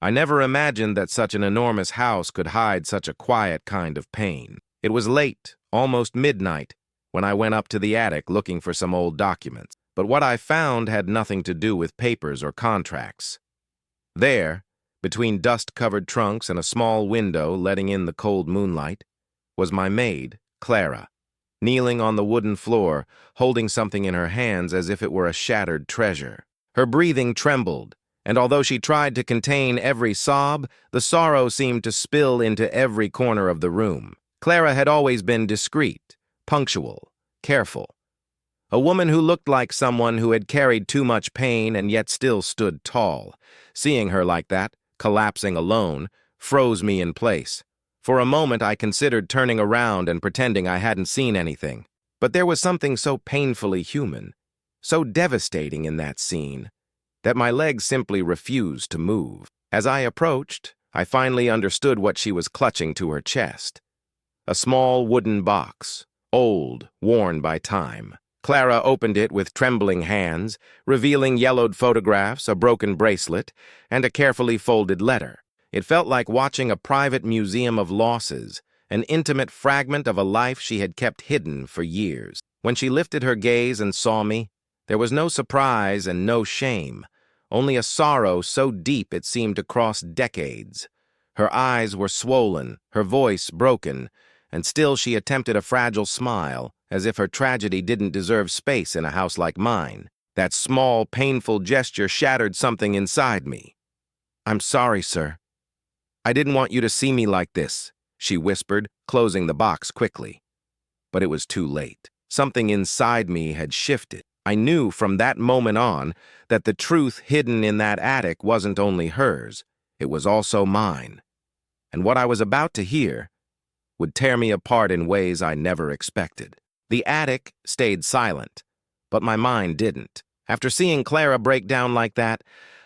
I never imagined that such an enormous house could hide such a quiet kind of pain. It was late, almost midnight, when I went up to the attic looking for some old documents. But what I found had nothing to do with papers or contracts. There, between dust-covered trunks and a small window letting in the cold moonlight, was my maid, Clara, kneeling on the wooden floor, holding something in her hands as if it were a shattered treasure. Her breathing trembled, and although she tried to contain every sob, the sorrow seemed to spill into every corner of the room. Clara had always been discreet, punctual, careful. A woman who looked like someone who had carried too much pain and yet still stood tall. Seeing her like that, collapsing alone, froze me in place. For a moment I considered turning around and pretending I hadn't seen anything. But there was something so painfully human, so devastating in that scene, that my legs simply refused to move. As I approached, I finally understood what she was clutching to her chest. A small wooden box, old, worn by time. Clara opened it with trembling hands, revealing yellowed photographs, a broken bracelet, and a carefully folded letter. It felt like watching a private museum of losses, an intimate fragment of a life she had kept hidden for years. When she lifted her gaze and saw me, there was no surprise and no shame, only a sorrow so deep it seemed to cross decades. Her eyes were swollen, her voice broken, and still she attempted a fragile smile, as if her tragedy didn't deserve space in a house like mine. That small, painful gesture shattered something inside me. "I'm sorry, sir. I didn't want you to see me like this," she whispered, closing the box quickly. But it was too late. Something inside me had shifted. I knew from that moment on that the truth hidden in that attic wasn't only hers, it was also mine. And what I was about to hear would tear me apart in ways I never expected. The attic stayed silent, but my mind didn't. After seeing Clara break down like that,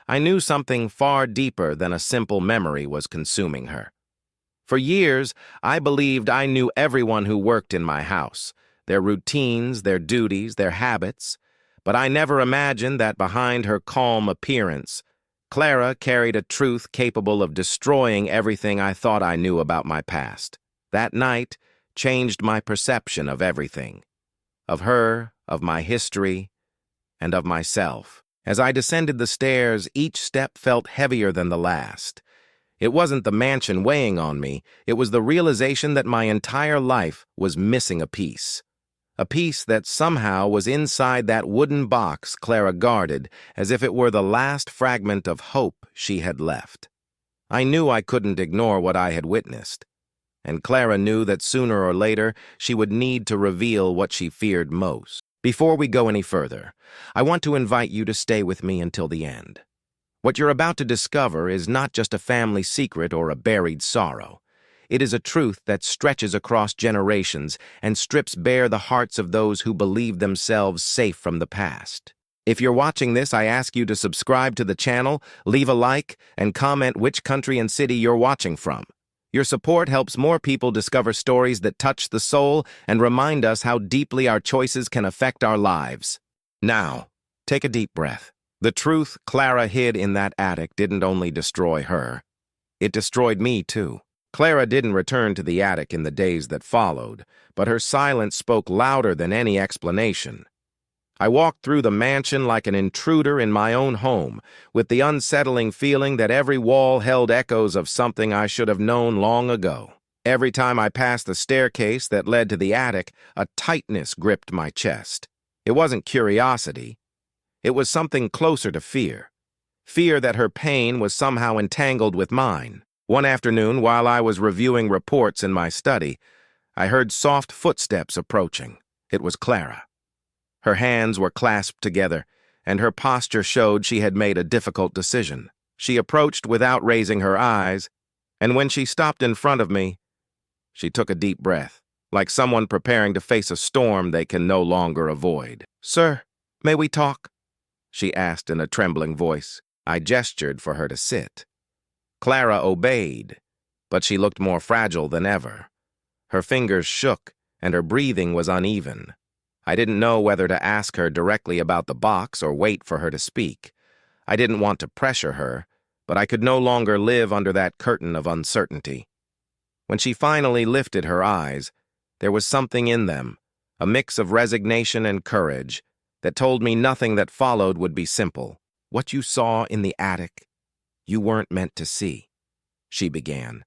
I knew something far deeper than a simple memory was consuming her. For years, I believed I knew everyone who worked in my house, their routines, their duties, their habits, but I never imagined that behind her calm appearance, Clara carried a truth capable of destroying everything I thought I knew about my past. That night changed my perception of everything, of her, of my history, and of myself. As I descended the stairs, each step felt heavier than the last. It wasn't the mansion weighing on me, it was the realization that my entire life was missing a piece that somehow was inside that wooden box Clara guarded as if it were the last fragment of hope she had left. I knew I couldn't ignore what I had witnessed, and Clara knew that sooner or later she would need to reveal what she feared most. Before we go any further, I want to invite you to stay with me until the end. What you're about to discover is not just a family secret or a buried sorrow. It is a truth that stretches across generations and strips bare the hearts of those who believe themselves safe from the past. If you're watching this, I ask you to subscribe to the channel, leave a like, and comment which country and city you're watching from. Your support helps more people discover stories that touch the soul and remind us how deeply our choices can affect our lives. Now, take a deep breath. The truth Clara hid in that attic didn't only destroy her, it destroyed me too. Clara didn't return to the attic in the days that followed, but her silence spoke louder than any explanation. I walked through the mansion like an intruder in my own home, with the unsettling feeling that every wall held echoes of something I should have known long ago. Every time I passed the staircase that led to the attic, a tightness gripped my chest. It wasn't curiosity. It was something closer to fear. Fear that her pain was somehow entangled with mine. One afternoon, while I was reviewing reports in my study, I heard soft footsteps approaching. It was Clara. Her hands were clasped together, and her posture showed she had made a difficult decision. She approached without raising her eyes, and when she stopped in front of me, she took a deep breath, like someone preparing to face a storm they can no longer avoid. "Sir, may we talk?" she asked in a trembling voice. I gestured for her to sit. Clara obeyed, but she looked more fragile than ever. Her fingers shook, and her breathing was uneven. I didn't know whether to ask her directly about the box or wait for her to speak. I didn't want to pressure her, but I could no longer live under that curtain of uncertainty. When she finally lifted her eyes, there was something in them, a mix of resignation and courage, that told me nothing that followed would be simple. "What you saw in the attic, you weren't meant to see," she began.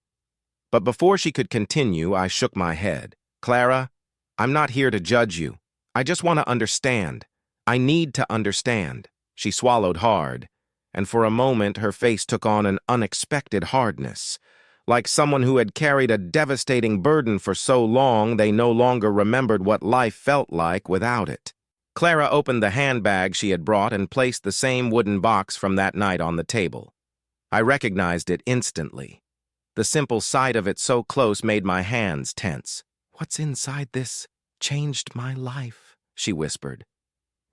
But before she could continue, I shook my head. "Clara, I'm not here to judge you. I just want to understand. I need to understand." She swallowed hard, and for a moment her face took on an unexpected hardness, like someone who had carried a devastating burden for so long they no longer remembered what life felt like without it. Clara opened the handbag she had brought and placed the same wooden box from that night on the table. I recognized it instantly. The simple sight of it so close made my hands tense. "What's inside this changed my life," she whispered.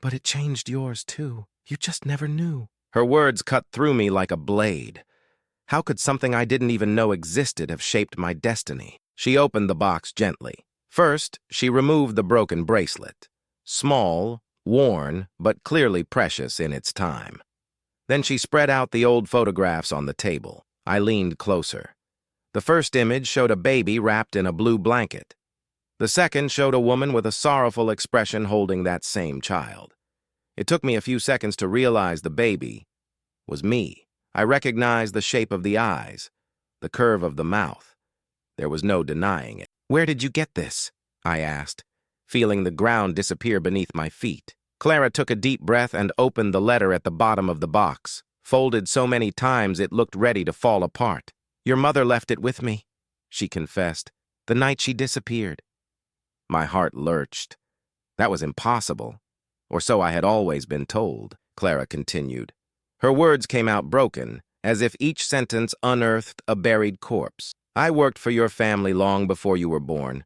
"But it changed yours too. You just never knew." Her words cut through me like a blade. How could something I didn't even know existed have shaped my destiny? She opened the box gently. First, she removed the broken bracelet. Small, worn, but clearly precious in its time. Then she spread out the old photographs on the table. I leaned closer. The first image showed a baby wrapped in a blue blanket. The second showed a woman with a sorrowful expression holding that same child. It took me a few seconds to realize the baby was me. I recognized the shape of the eyes, the curve of the mouth. There was no denying it. "Where did you get this?" I asked, feeling the ground disappear beneath my feet. Clara took a deep breath and opened the letter at the bottom of the box, folded so many times it looked ready to fall apart. "Your mother left it with me," she confessed, "the night she disappeared." My heart lurched. That was impossible, or so I had always been told, Clara continued. Her words came out broken, as if each sentence unearthed a buried corpse. "I worked for your family long before you were born.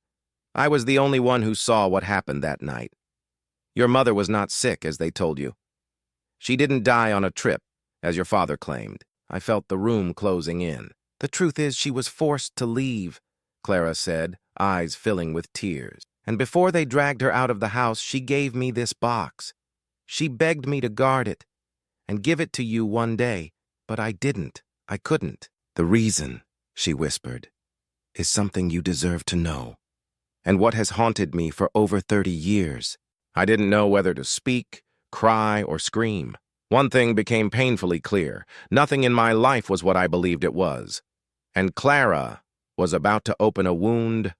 I was the only one who saw what happened that night. Your mother was not sick, as they told you. She didn't die on a trip, as your father claimed." I felt the room closing in. "The truth is she was forced to leave," Clara said, eyes filling with tears. "And before they dragged her out of the house, she gave me this box. She begged me to guard it and give it to you one day, but I didn't. I couldn't." "The reason," she whispered, "is something you deserve to know, and what has haunted me for over 30 years. I didn't know whether to speak, cry, or scream. One thing became painfully clear. Nothing in my life was what I believed it was. And Clara was about to open a wound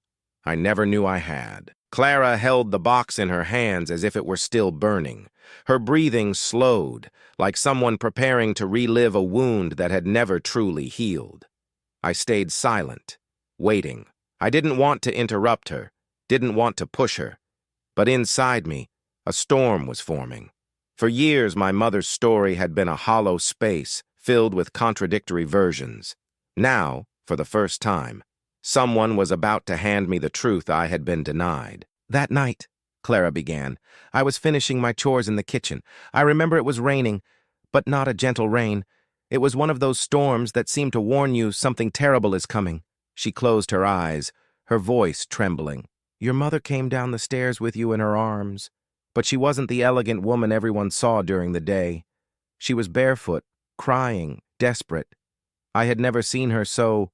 I never knew I had." Clara held the box in her hands as if it were still burning. Her breathing slowed, like someone preparing to relive a wound that had never truly healed. I stayed silent, waiting. I didn't want to interrupt her, didn't want to push her. But inside me, a storm was forming. For years, my mother's story had been a hollow space filled with contradictory versions. Now, for the first time, someone was about to hand me the truth I had been denied. "That night," Clara began, "I was finishing my chores in the kitchen. I remember it was raining, but not a gentle rain. It was one of those storms that seem to warn you something terrible is coming." She closed her eyes, her voice trembling. "Your mother came down the stairs with you in her arms, but she wasn't the elegant woman everyone saw during the day. She was barefoot, crying, desperate. I had never seen her so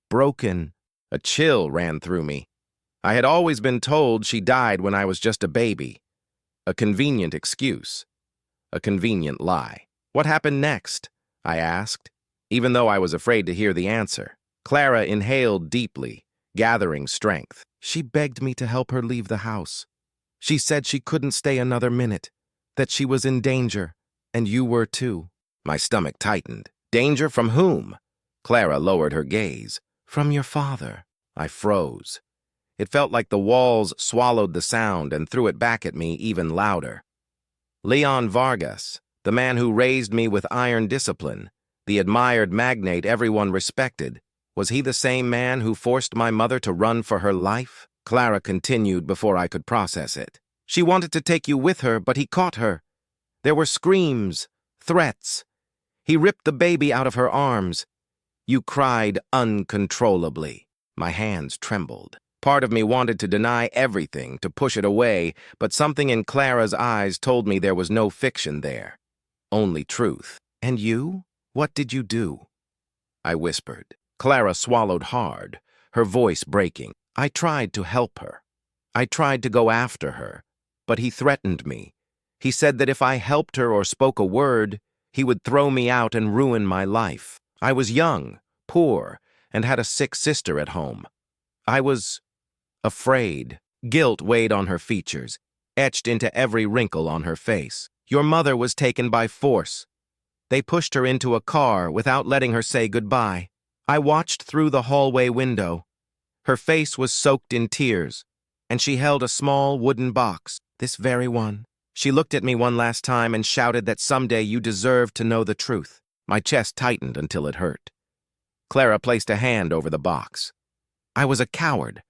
broken." A chill ran through me. I had always been told she died when I was just a baby. A convenient excuse. A convenient lie. "What happened next?" I asked, even though I was afraid to hear the answer. Clara inhaled deeply, gathering strength. "She begged me to help her leave the house. She said she couldn't stay another minute, that she was in danger, and you were too." My stomach tightened. "Danger from whom?" Clara lowered her gaze. "From your father." I froze. It felt like the walls swallowed the sound and threw it back at me even louder. Leon Vargas, the man who raised me with iron discipline, the admired magnate everyone respected, was he the same man who forced my mother to run for her life? Clara continued before I could process it. "She wanted to take you with her, but he caught her. There were screams, threats. He ripped the baby out of her arms. You cried uncontrollably." My hands trembled. Part of me wanted to deny everything, to push it away, but something in Clara's eyes told me there was no fiction there. Only truth. "And you?" What did you do? I whispered. Clara swallowed hard, her voice breaking. I tried to help her. I tried to go after her, but he threatened me. He said that if I helped her or spoke a word, he would throw me out and ruin my life. I was young, poor, and had a sick sister at home. I was afraid. Guilt weighed on her features, etched into every wrinkle on her face. Your mother was taken by force. They pushed her into a car without letting her say goodbye. I watched through the hallway window. Her face was soaked in tears, and she held a small wooden box, this very one. She looked at me one last time and shouted that someday you deserved to know the truth. My chest tightened until it hurt. Clara placed a hand over the box. I was a coward.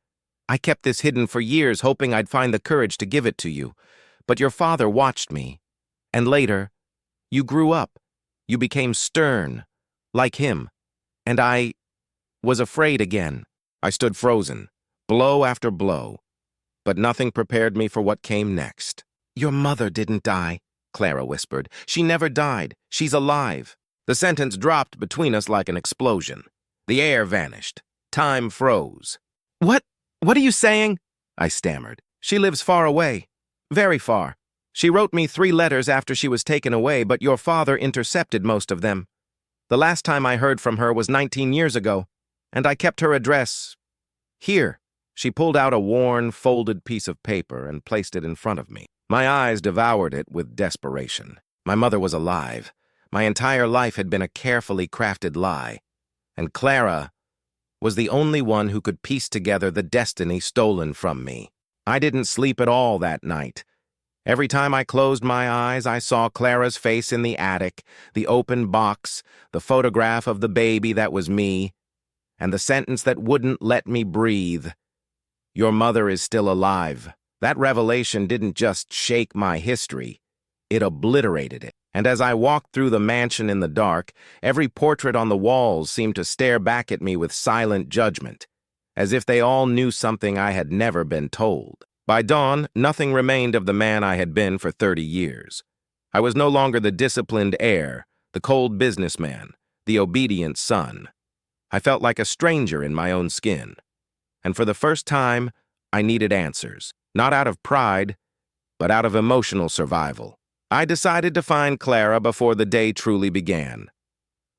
I kept this hidden for years, hoping I'd find the courage to give it to you. But your father watched me. And later, you grew up. You became stern, like him. And I was afraid again. I stood frozen, blow after blow. But nothing prepared me for what came next. Your mother didn't die, Clara whispered. She never died. She's alive. The sentence dropped between us like an explosion. The air vanished. Time froze. What are you saying? I stammered. She lives far away. Very far. She wrote me 3 letters after she was taken away, but your father intercepted most of them. The last time I heard from her was 19 years ago, and I kept her address here. She pulled out a worn, folded piece of paper and placed it in front of me. My eyes devoured it with desperation. My mother was alive. My entire life had been a carefully crafted lie, and Clara was the only one who could piece together the destiny stolen from me. I didn't sleep at all that night. Every time I closed my eyes, I saw Clara's face in the attic, the open box, the photograph of the baby that was me, and the sentence that wouldn't let me breathe. Your mother is still alive. That revelation didn't just shake my history, it obliterated it. And as I walked through the mansion in the dark, every portrait on the walls seemed to stare back at me with silent judgment, as if they all knew something I had never been told. By dawn, nothing remained of the man I had been for 30 years. I was no longer the disciplined heir, the cold businessman, the obedient son. I felt like a stranger in my own skin. And for the first time, I needed answers, not out of pride, but out of emotional survival. I decided to find Clara before the day truly began.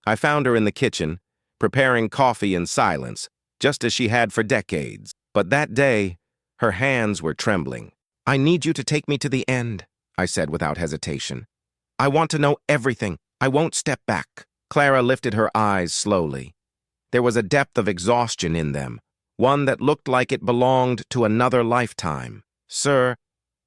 I found her in the kitchen, preparing coffee in silence, just as she had for decades. But that day, her hands were trembling. I need you to take me to the end, I said without hesitation. I want to know everything. I won't step back. Clara lifted her eyes slowly. There was a depth of exhaustion in them, one that looked like it belonged to another lifetime. Sir,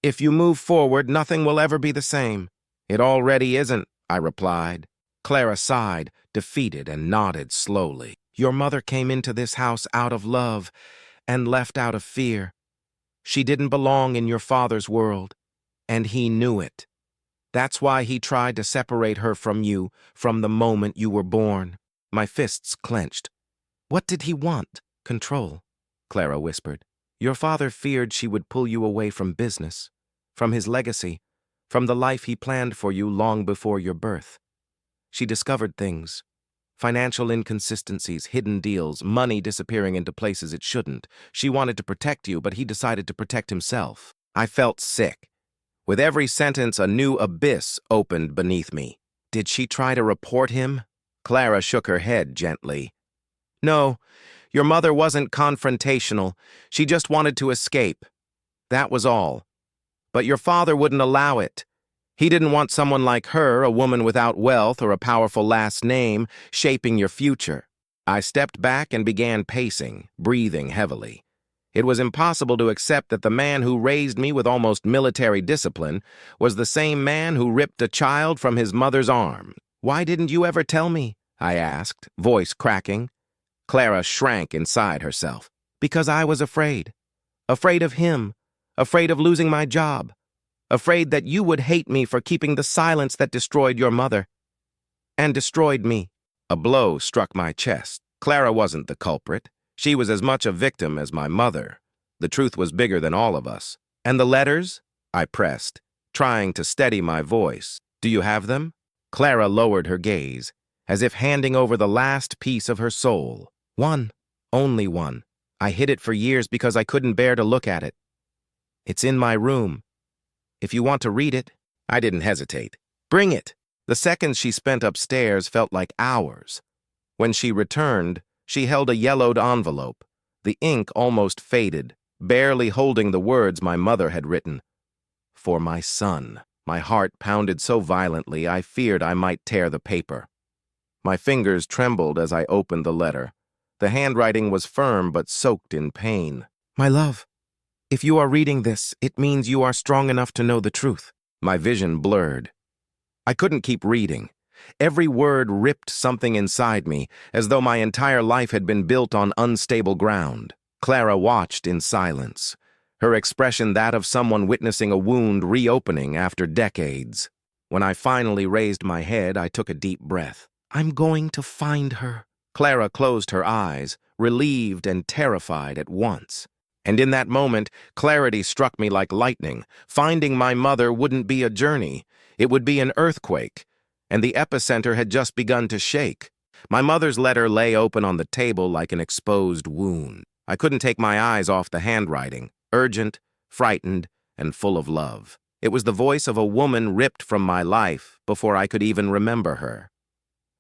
if you move forward, nothing will ever be the same. It already isn't, I replied. Clara sighed, defeated, and nodded slowly. Your mother came into this house out of love and left out of fear. She didn't belong in your father's world, and he knew it. That's why he tried to separate her from you from the moment you were born. My fists clenched. What did he want? Control, Clara whispered. Your father feared she would pull you away from business, from his legacy, from the life he planned for you long before your birth. She discovered things. Financial inconsistencies, hidden deals, money disappearing into places it shouldn't. She wanted to protect you, but he decided to protect himself. I felt sick. With every sentence, a new abyss opened beneath me. Did she try to report him? Clara shook her head gently. No, your mother wasn't confrontational. She just wanted to escape. That was all. But your father wouldn't allow it. He didn't want someone like her, a woman without wealth or a powerful last name, shaping your future. I stepped back and began pacing, breathing heavily. It was impossible to accept that the man who raised me with almost military discipline was the same man who ripped a child from his mother's arms. Why didn't you ever tell me? I asked, voice cracking. Clara shrank inside herself. Because I was afraid. Afraid of him. Afraid of losing my job. Afraid that you would hate me for keeping the silence that destroyed your mother. And destroyed me. A blow struck my chest. Clara wasn't the culprit. She was as much a victim as my mother. The truth was bigger than all of us. And the letters? I pressed, trying to steady my voice. Do you have them? Clara lowered her gaze. as if handing over the last piece of her soul. One, only one. I hid it for years because I couldn't bear to look at it. It's in my room. If you want to read it, I didn't hesitate. Bring it. The seconds she spent upstairs felt like hours. When she returned, she held a yellowed envelope. The ink almost faded, barely holding the words my mother had written. For my son. My heart pounded so violently I feared I might tear the paper. My fingers trembled as I opened the letter. The handwriting was firm but soaked in pain. My love, if you are reading this, it means you are strong enough to know the truth. My vision blurred. I couldn't keep reading. Every word ripped something inside me, as though my entire life had been built on unstable ground. Clara watched in silence, her expression that of someone witnessing a wound reopening after decades. When I finally raised my head, I took a deep breath. I'm going to find her. Clara closed her eyes, relieved and terrified at once. And in that moment, clarity struck me like lightning. Finding my mother wouldn't be a journey. It would be an earthquake. And the epicenter had just begun to shake. My mother's letter lay open on the table like an exposed wound. I couldn't take my eyes off the handwriting, urgent, frightened, and full of love. It was the voice of a woman ripped from my life before I could even remember her.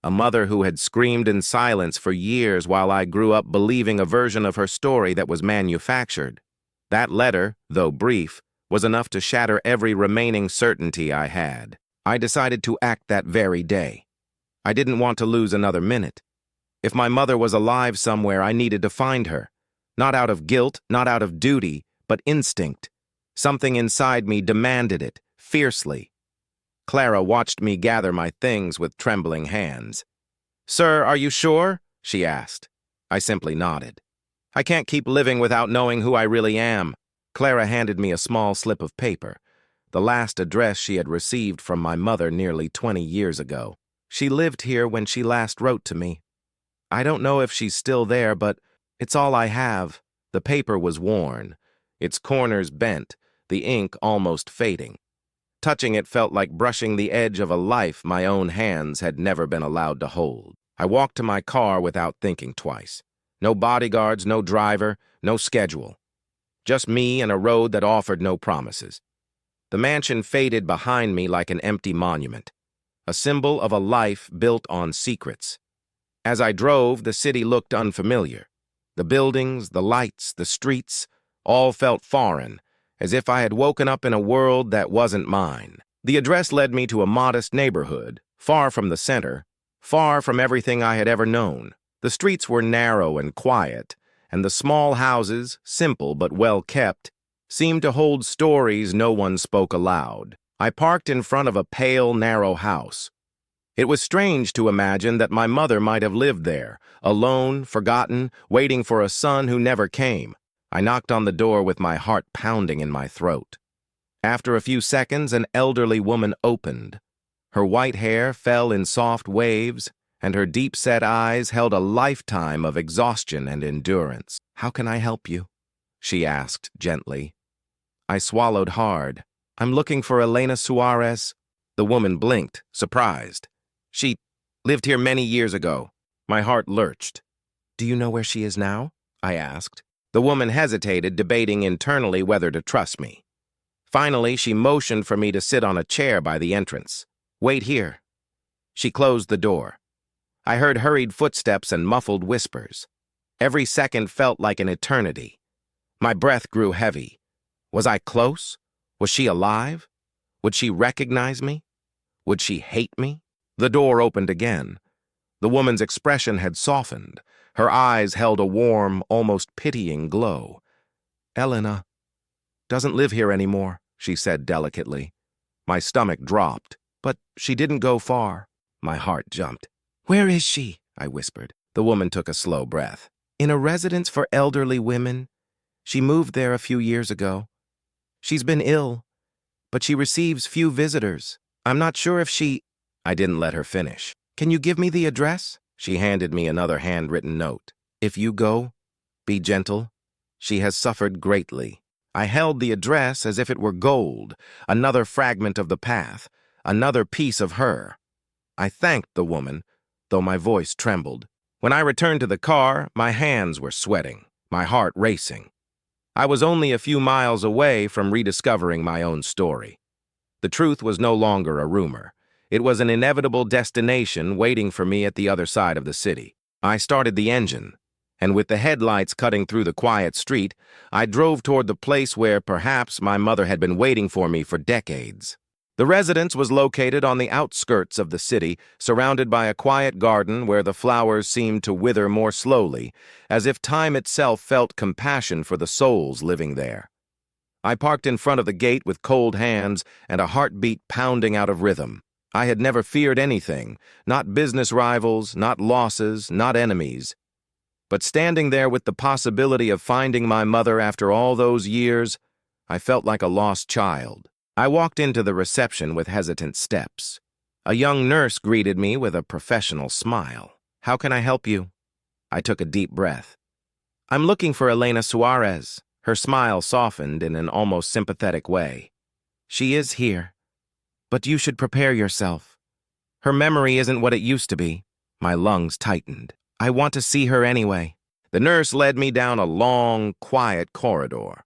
A mother who had screamed in silence for years while I grew up believing a version of her story that was manufactured. That letter, though brief, was enough to shatter every remaining certainty I had. I decided to act that very day. I didn't want to lose another minute. If my mother was alive somewhere, I needed to find her. Not out of guilt, not out of duty, but instinct. Something inside me demanded it, fiercely. Clara watched me gather my things with trembling hands. "Sir, are you sure?" she asked. I simply nodded. "I can't keep living without knowing who I really am." Clara handed me a small slip of paper, the last address she had received from my mother nearly 20 years ago. She lived here when she last wrote to me. I don't know if she's still there, but it's all I have. The paper was worn, its corners bent, the ink almost fading. Touching it felt like brushing the edge of a life my own hands had never been allowed to hold. I walked to my car without thinking twice. No bodyguards, no driver, no schedule. Just me and a road that offered no promises. The mansion faded behind me like an empty monument, a symbol of a life built on secrets. As I drove, the city looked unfamiliar. The buildings, the lights, the streets, all felt foreign, as if I had woken up in a world that wasn't mine. The address led me to a modest neighborhood, far from the center, far from everything I had ever known. The streets were narrow and quiet, and the small houses, simple but well-kept, seemed to hold stories no one spoke aloud. I parked in front of a pale, narrow house. It was strange to imagine that my mother might have lived there, alone, forgotten, waiting for a son who never came. I knocked on the door with my heart pounding in my throat. After a few seconds, an elderly woman opened. Her white hair fell in soft waves, and her deep-set eyes held a lifetime of exhaustion and endurance. "How can I help you?" she asked gently. I swallowed hard. "I'm looking for Elena Suarez." The woman blinked, surprised. "She lived here many years ago." My heart lurched. "Do you know where she is now?" I asked. The woman hesitated, debating internally whether to trust me. Finally, she motioned for me to sit on a chair by the entrance. "Wait here." She closed the door. I heard hurried footsteps and muffled whispers. Every second felt like an eternity. My breath grew heavy. Was I close? Was she alive? Would she recognize me? Would she hate me? The door opened again. The woman's expression had softened. Her eyes held a warm, almost pitying glow. "Elena doesn't live here anymore," she said delicately. My stomach dropped, but she didn't go far. My heart jumped. "Where is she?" I whispered. The woman took a slow breath. "In a residence for elderly women. She moved there a few years ago. She's been ill, but she receives few visitors. I'm not sure if she—" I didn't let her finish. "Can you give me the address?" She handed me another handwritten note. "If you go, be gentle. She has suffered greatly." I held the address as if it were gold, another fragment of the path, another piece of her. I thanked the woman, though my voice trembled. When I returned to the car, my hands were sweating, my heart racing. I was only a few miles away from rediscovering my own story. The truth was no longer a rumor. It was an inevitable destination waiting for me at the other side of the city. I started the engine, and with the headlights cutting through the quiet street, I drove toward the place where perhaps my mother had been waiting for me for decades. The residence was located on the outskirts of the city, surrounded by a quiet garden where the flowers seemed to wither more slowly, as if time itself felt compassion for the souls living there. I parked in front of the gate with cold hands and a heartbeat pounding out of rhythm. I had never feared anything, not business rivals, not losses, not enemies. But standing there with the possibility of finding my mother after all those years, I felt like a lost child. I walked into the reception with hesitant steps. A young nurse greeted me with a professional smile. "How can I help you?" I took a deep breath. "I'm looking for Elena Suarez." Her smile softened in an almost sympathetic way. "She is here, but you should prepare yourself. Her memory isn't what it used to be." My lungs tightened. "I want to see her anyway." The nurse led me down a long, quiet corridor.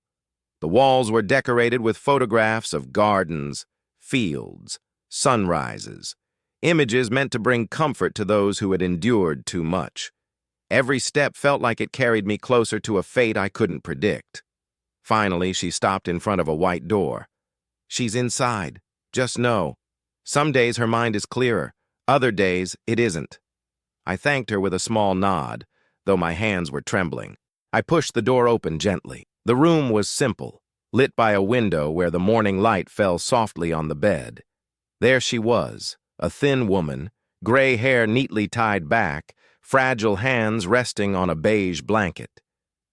The walls were decorated with photographs of gardens, fields, sunrises, images meant to bring comfort to those who had endured too much. Every step felt like it carried me closer to a fate I couldn't predict. Finally, she stopped in front of a white door. "She's inside. Just know. Some days her mind is clearer, other days it isn't." I thanked her with a small nod, though my hands were trembling. I pushed the door open gently. The room was simple, lit by a window where the morning light fell softly on the bed. There she was, a thin woman, gray hair neatly tied back, fragile hands resting on a beige blanket.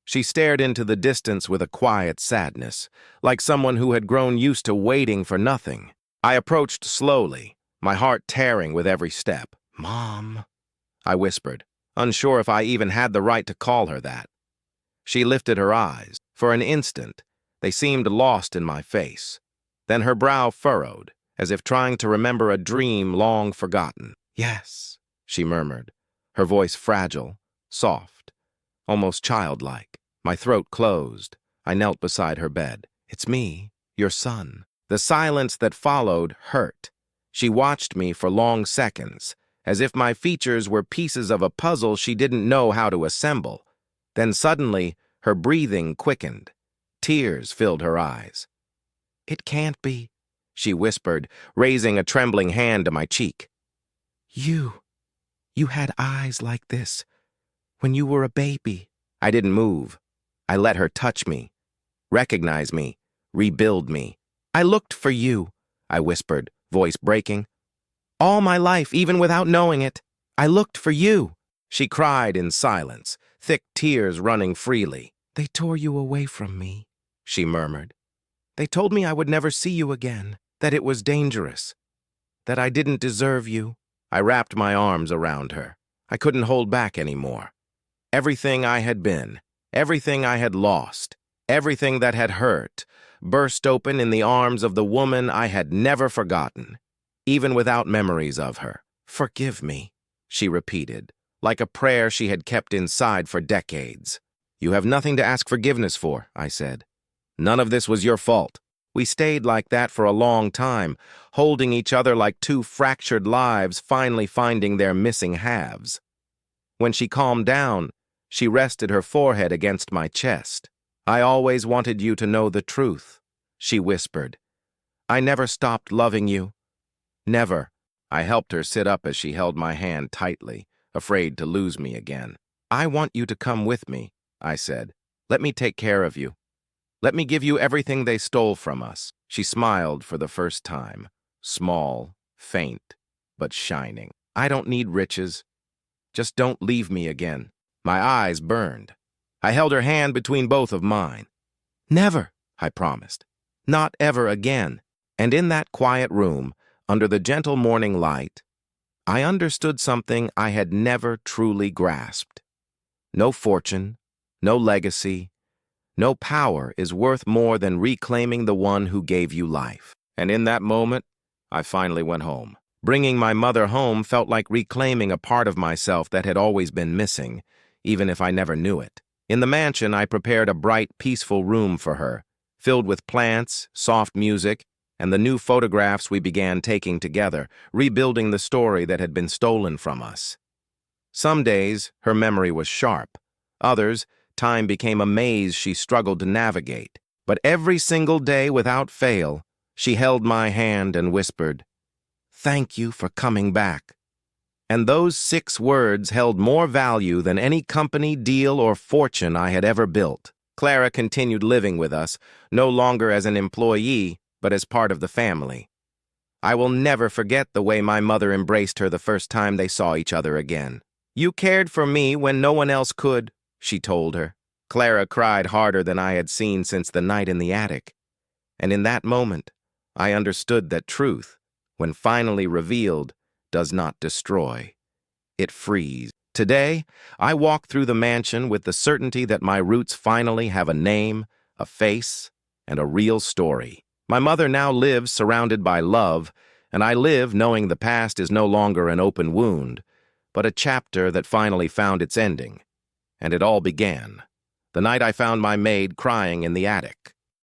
She stared into the distance with a quiet sadness, like someone who had grown used to waiting for nothing. I approached slowly, my heart tearing with every step. "Mom," I whispered, unsure if I even had the right to call her that. She lifted her eyes. For an instant, they seemed lost in my face. Then her brow furrowed, as if trying to remember a dream long forgotten. "Yes," she murmured, her voice fragile, soft, almost childlike. My throat closed. I knelt beside her bed. "It's me, your son." The silence that followed hurt. She watched me for long seconds, as if my features were pieces of a puzzle she didn't know how to assemble. Then suddenly, her breathing quickened. Tears filled her eyes. "It can't be," she whispered, raising a trembling hand to my cheek. You had eyes like this when you were a baby." I didn't move. I let her touch me, recognize me, rebuild me. "I looked for you," I whispered, voice breaking. "All my life, even without knowing it. I looked for you." She cried in silence, thick tears running freely. "They tore you away from me," she murmured. "They told me I would never see you again, that it was dangerous, that I didn't deserve you." I wrapped my arms around her. I couldn't hold back anymore. Everything I had been, everything I had lost, everything that had hurt, burst open in the arms of the woman I had never forgotten, even without memories of her. "Forgive me," she repeated, like a prayer she had kept inside for decades. "You have nothing to ask forgiveness for," I said. "None of this was your fault." We stayed like that for a long time, holding each other like two fractured lives finally finding their missing halves. When she calmed down, she rested her forehead against my chest. "I always wanted you to know the truth," she whispered. "I never stopped loving you. Never." I helped her sit up as she held my hand tightly, afraid to lose me again. "I want you to come with me," I said. "Let me take care of you. Let me give you everything they stole from us." She smiled for the first time, small, faint, but shining. "I don't need riches. Just don't leave me again." My eyes burned. I held her hand between both of mine. "Never," I promised. "Not ever again." And in that quiet room, under the gentle morning light, I understood something I had never truly grasped. No fortune, no legacy, no power is worth more than reclaiming the one who gave you life. And in that moment, I finally went home. Bringing my mother home felt like reclaiming a part of myself that had always been missing, even if I never knew it. In the mansion, I prepared a bright, peaceful room for her, filled with plants, soft music, and the new photographs we began taking together, rebuilding the story that had been stolen from us. Some days, her memory was sharp. Others, time became a maze she struggled to navigate. But every single day, without fail, she held my hand and whispered, "Thank you for coming back." And those 6 words held more value than any company, deal, or fortune I had ever built. Clara continued living with us, no longer as an employee, but as part of the family. I will never forget the way my mother embraced her the first time they saw each other again. "You cared for me when no one else could," she told her. Clara cried harder than I had seen since the night in the attic. And in that moment, I understood that truth, when finally revealed, does not destroy. It frees. Today, I walk through the mansion with the certainty that my roots finally have a name, a face, and a real story. My mother now lives surrounded by love, and I live knowing the past is no longer an open wound, but a chapter that finally found its ending. And it all began the night I found my maid crying in the attic.